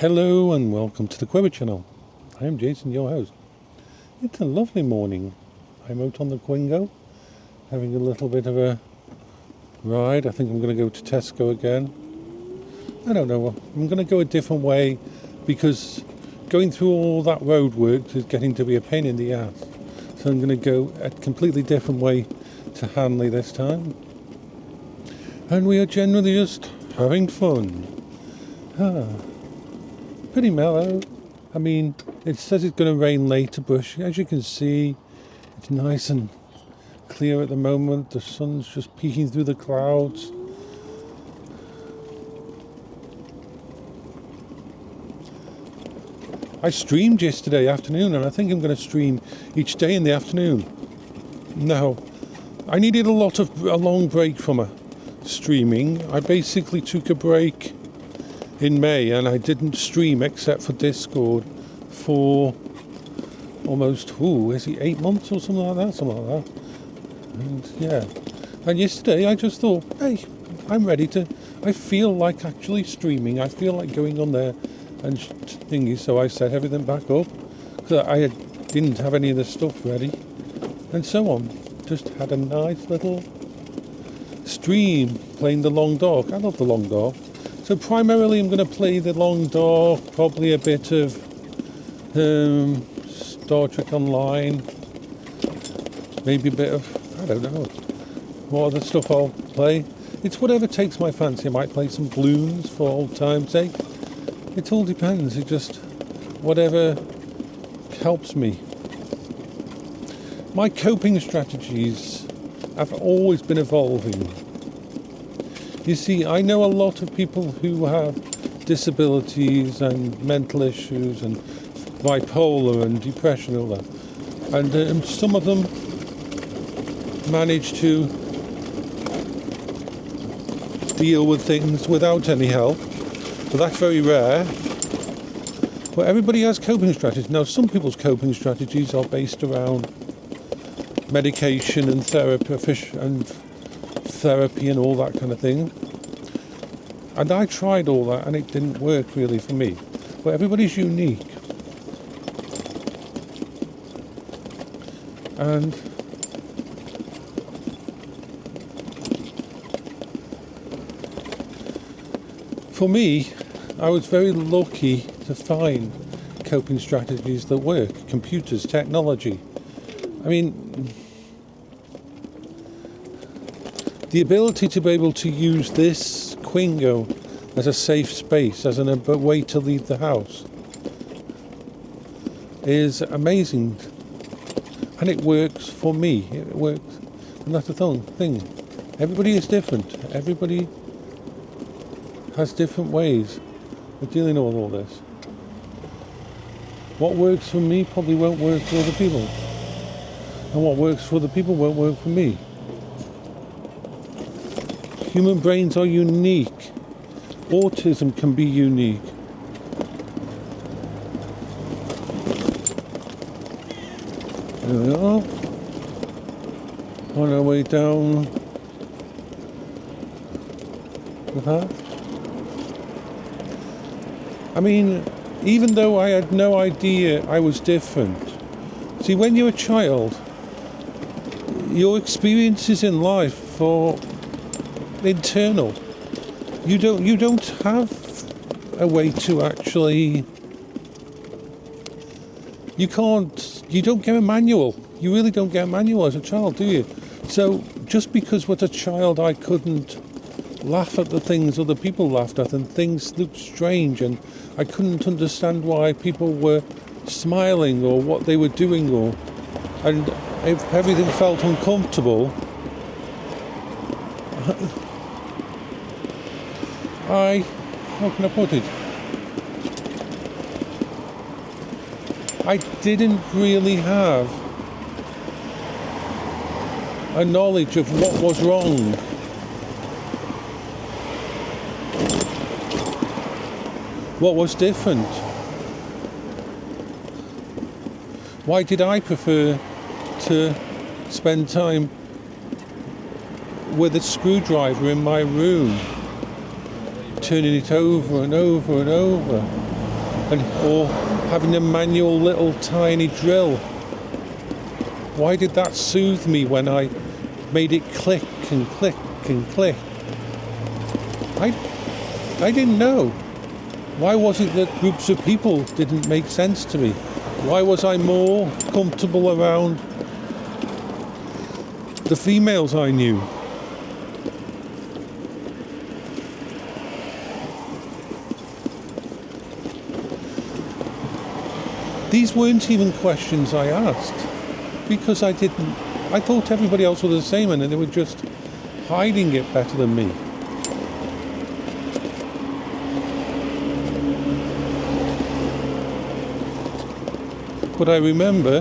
Hello and welcome to the Quiver channel. I am Jason, your host. It's a lovely morning. I'm out on the Quingo, having a little bit of a ride. I think I'm going to go to Tesco again. I don't know, I'm going to go a different way because going through all that road work is getting to be a pain in the ass. So I'm going to go a completely different way to Hanley this time. And we are generally just having fun. Pretty mellow. I mean, it says it's going to rain later, but as you can see, it's nice and clear at the moment. The sun's just peeking through the clouds. I streamed yesterday afternoon, and I think I'm going to stream each day in the afternoon. Now, I needed a long break from streaming. I basically took a break in May, and I didn't stream except for Discord for almost 8 months or something like that. And yesterday I just thought, hey, I'm ready to. I feel like actually streaming. I feel like going on there and thingy. So I set everything back up because I didn't have any of the stuff ready, and so on. Just had a nice little stream playing the Long Dark. I love the Long Dark. So primarily I'm going to play the Long Dark, probably a bit of Star Trek Online, maybe a bit of, I don't know, what other stuff I'll play. It's whatever takes my fancy. I might play some Bloons for old time's sake. It all depends. It just, whatever helps me. My coping strategies have always been evolving. You see, I know a lot of people who have disabilities and mental issues and bipolar and depression and all that. And some of them manage to deal with things without any help. But that's very rare. But everybody has coping strategies. Now, some people's coping strategies are based around medication and therapy and all that kind of thing. And I tried all that and it didn't work really for me. But everybody's unique. And for me, I was very lucky to find coping strategies that work. Computers, technology. I mean, the ability to be able to use this Quingo as a safe space, as a way to leave the house, is amazing. And it works for me. It works. And that's the thing. Everybody is different. Everybody has different ways of dealing with all this. What works for me probably won't work for other people. And what works for other people won't work for me. Human brains are unique. Autism can be unique. There we are. On our way down the path. I mean, even though I had no idea I was different. See, when you're a child, your experiences in life are internal. You don't have a way to actually. You don't get a manual. You really don't get a manual as a child, do you? So just because as a child I couldn't laugh at the things other people laughed at and things looked strange and I couldn't understand why people were smiling or what they were doing and if everything felt uncomfortable, how can I put it? I didn't really have a knowledge of what was wrong. What was different? Why did I prefer to spend time with a screwdriver in my room, turning it over and over and over? or having a manual little tiny drill. Why did that soothe me when I made it click and click and click? I didn't know. Why was it that groups of people didn't make sense to me? Why was I more comfortable around the females I knew? These weren't even questions I asked, because I thought everybody else was the same and they were just hiding it better than me. But I remember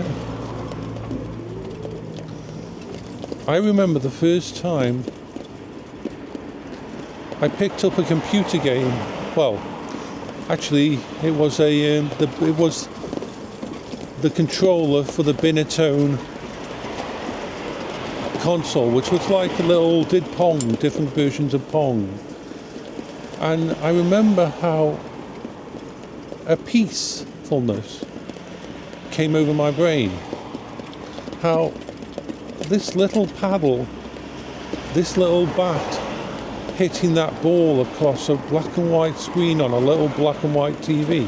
the first time I picked up a computer game. Well, actually, it was the controller for the Binatone console, which was like a little did Pong, different versions of Pong. And I remember how a peacefulness came over my brain. How this little paddle, this little bat hitting that ball across a black and white screen on a little black and white TV,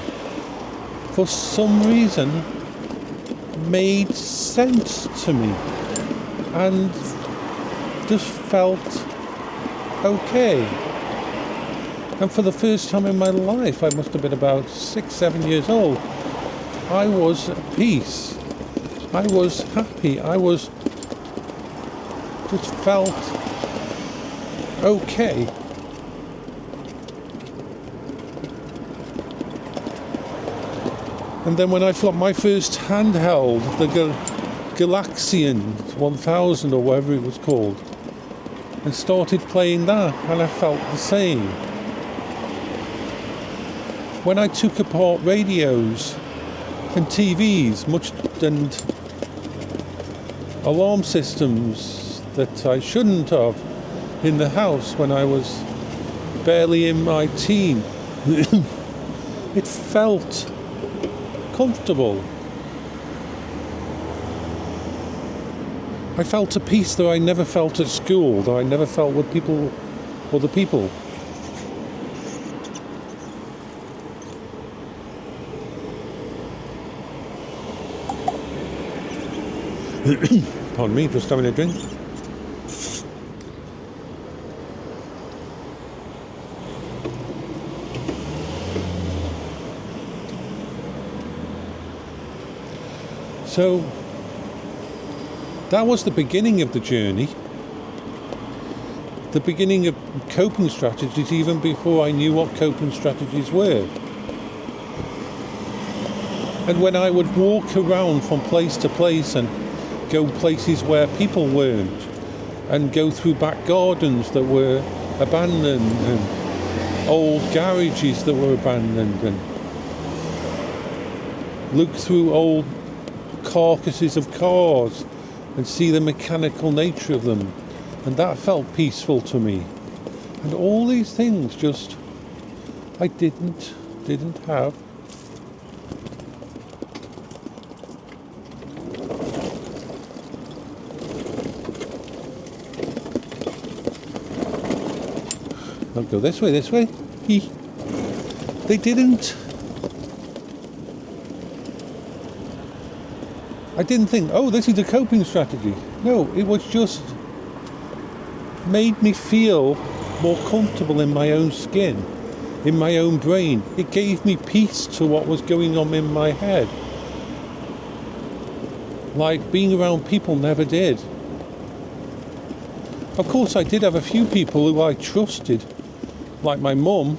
for some reason made sense to me and just felt okay. And for the first time in my life, I must have been about 6-7 years old, I was at peace. I was happy. I was just felt okay. And then when I got my first handheld, the Galaxian 1000 or whatever it was called, and started playing that, and I felt the same. When I took apart radios and TVs, and alarm systems that I shouldn't have in the house when I was barely in my teen, it felt comfortable. I felt a peace that I never felt at school, that I never felt with people, other people. Pardon me, just having a drink. So that was the beginning of the journey, the beginning of coping strategies, even before I knew what coping strategies were. And when I would walk around from place to place and go places where people weren't, and go through back gardens that were abandoned, and old garages that were abandoned, and look through old carcasses of cars and see the mechanical nature of them, and that felt peaceful to me. And all these things just I didn't have. I'll go this way. They didn't. I didn't think, oh, this is a coping strategy. No, it was just made me feel more comfortable in my own skin, in my own brain. It gave me peace to what was going on in my head. Like being around people never did. Of course, I did have a few people who I trusted, like my mum,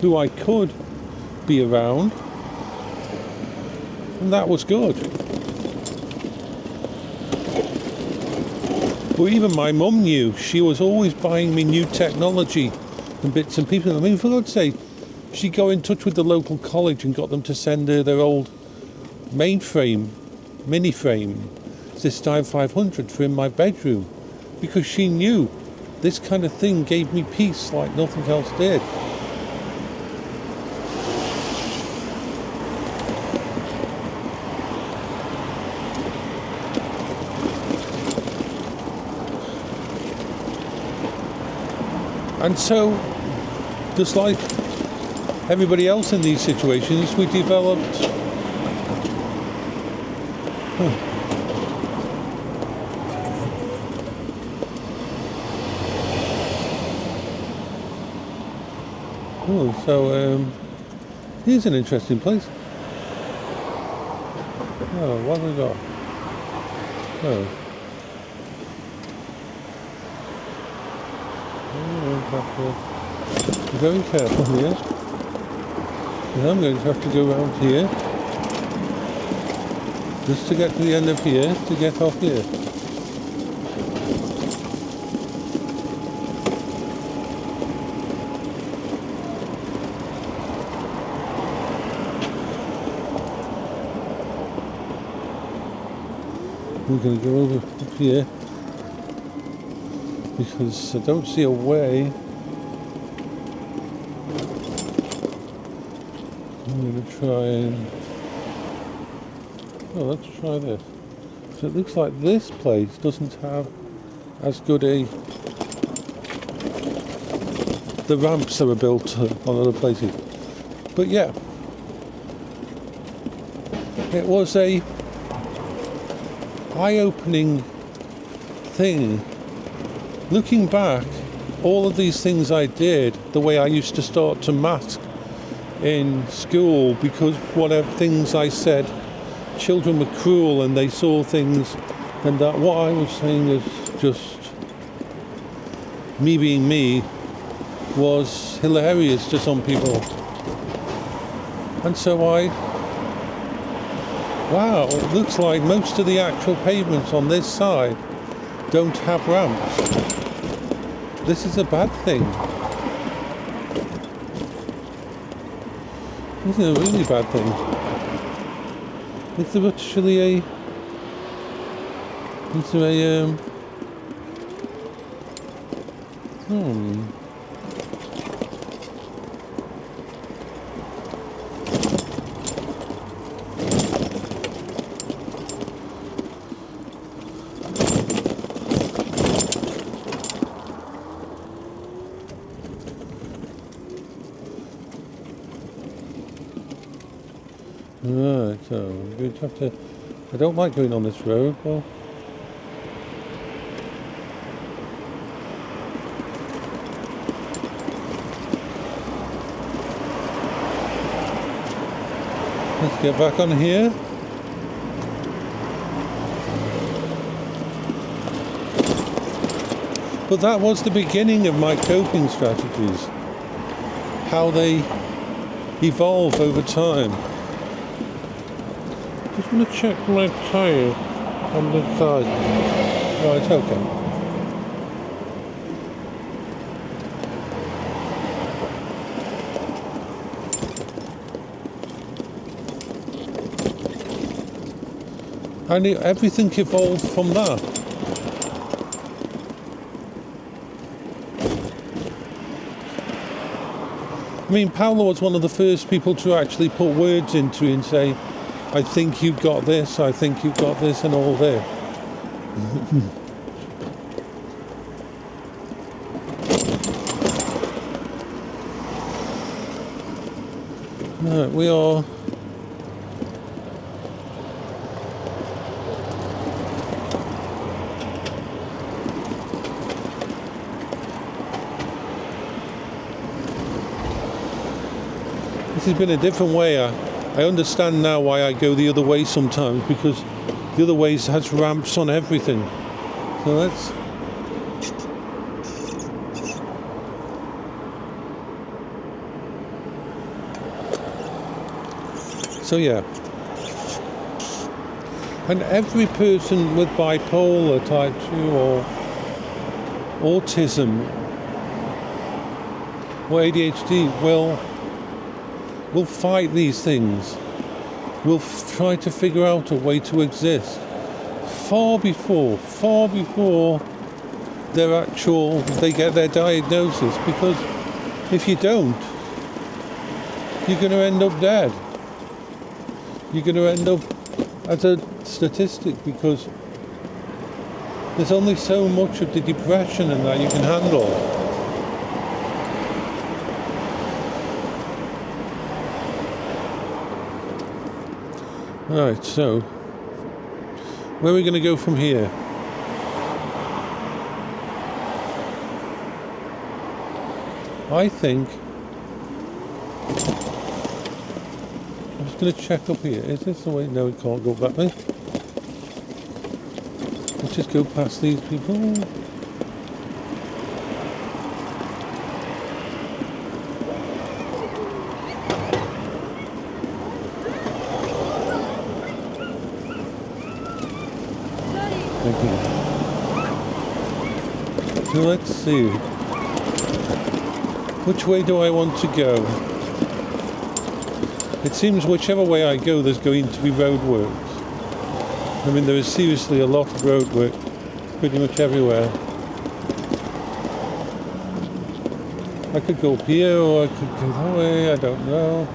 who I could be around. And that was good. But even my mum knew. She was always buying me new technology and bits and pieces. I mean, for God's sake, she'd go in touch with the local college and got them to send her their old mainframe, mini-frame, Systime 500 for in my bedroom, because she knew this kind of thing gave me peace like nothing else did. And so, just like everybody else in these situations, we developed here's an interesting place. Oh, what have we got? Oh. Be very careful here. And I'm going to have to go around here just to get to the end of here to get off here. We're going to go over up here because I don't see a way. I'm going to try and... Oh, let's try this. So it looks like this place doesn't have as good a... the ramps that were built on other places. But yeah, it was a eye-opening thing. Looking back, all of these things I did, the way I used to start to mask in school because whatever things I said, children were cruel and they saw things, and that what I was saying is just me being me was hilarious to some people. And so wow, it looks like most of the actual pavements on this side don't have ramps. This is a bad thing. This is a really bad thing. Is there actually a... Is there a... Right, so we're going to have to... I don't like going on this road, well... Let's get back on here. But that was the beginning of my coping strategies. How they evolve over time. Just want to check my tyre on the side. Oh, it's okay. And everything evolved from that. I mean, Paola was one of the first people to actually put words into it and say, I think you've got this, I think you've got this, and all there. Right, we are... This has been a different way. I understand now why I go the other way sometimes, because the other way has ramps on everything. So let's... So yeah. And every person with bipolar type 2 or autism or ADHD will fight these things. We'll try to figure out a way to exist far before they get their diagnosis, because if you don't, you're going to end up dead. You're going to end up as a statistic, because there's only so much of the depression and that you can handle. Right, so where are we going to go from here? I think I'm just going to check up here. Is this the way? No, we can't go that way. Let's just go past these people. Thank you. So let's see. Which way do I want to go? It seems whichever way I go, there's going to be roadworks. I mean, there is seriously a lot of roadwork pretty much everywhere. I could go up here or I could go that way, I don't know.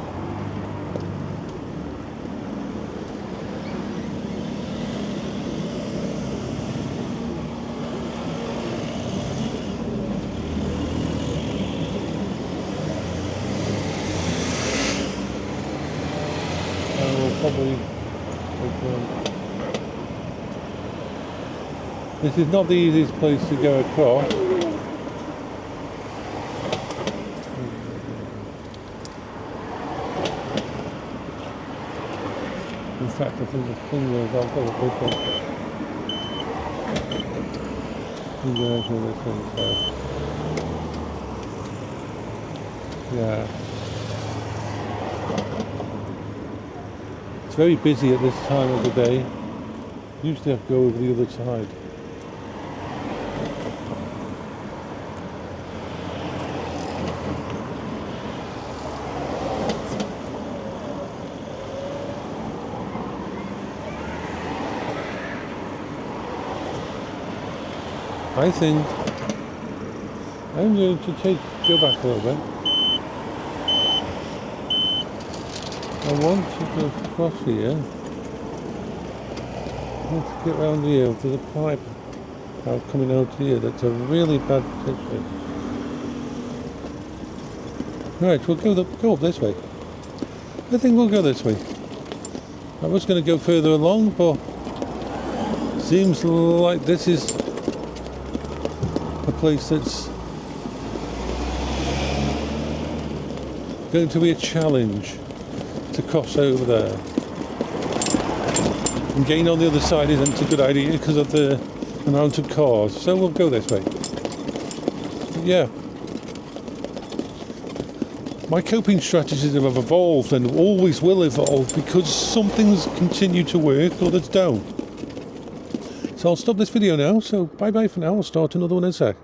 Probably. This is not the easiest place to go across. In fact, I think the thing is I'll go this way. Yeah. It's very busy at this time of the day. Usually I go over the other side. I think I'm going to go back a little bit. I want to go across here. Let's get round here. There's a pipe out coming out here that's a really bad picture. Right, we'll go up this way. I think we'll go this way. I was going to go further along, but seems like this is a place that's going to be a challenge to cross over there. And getting on the other side isn't a good idea because of the amount of cars, so we'll go this way. But yeah. My coping strategies have evolved and always will evolve because some things continue to work, others don't. So I'll stop this video now, so bye bye for now, I'll start another one in a sec.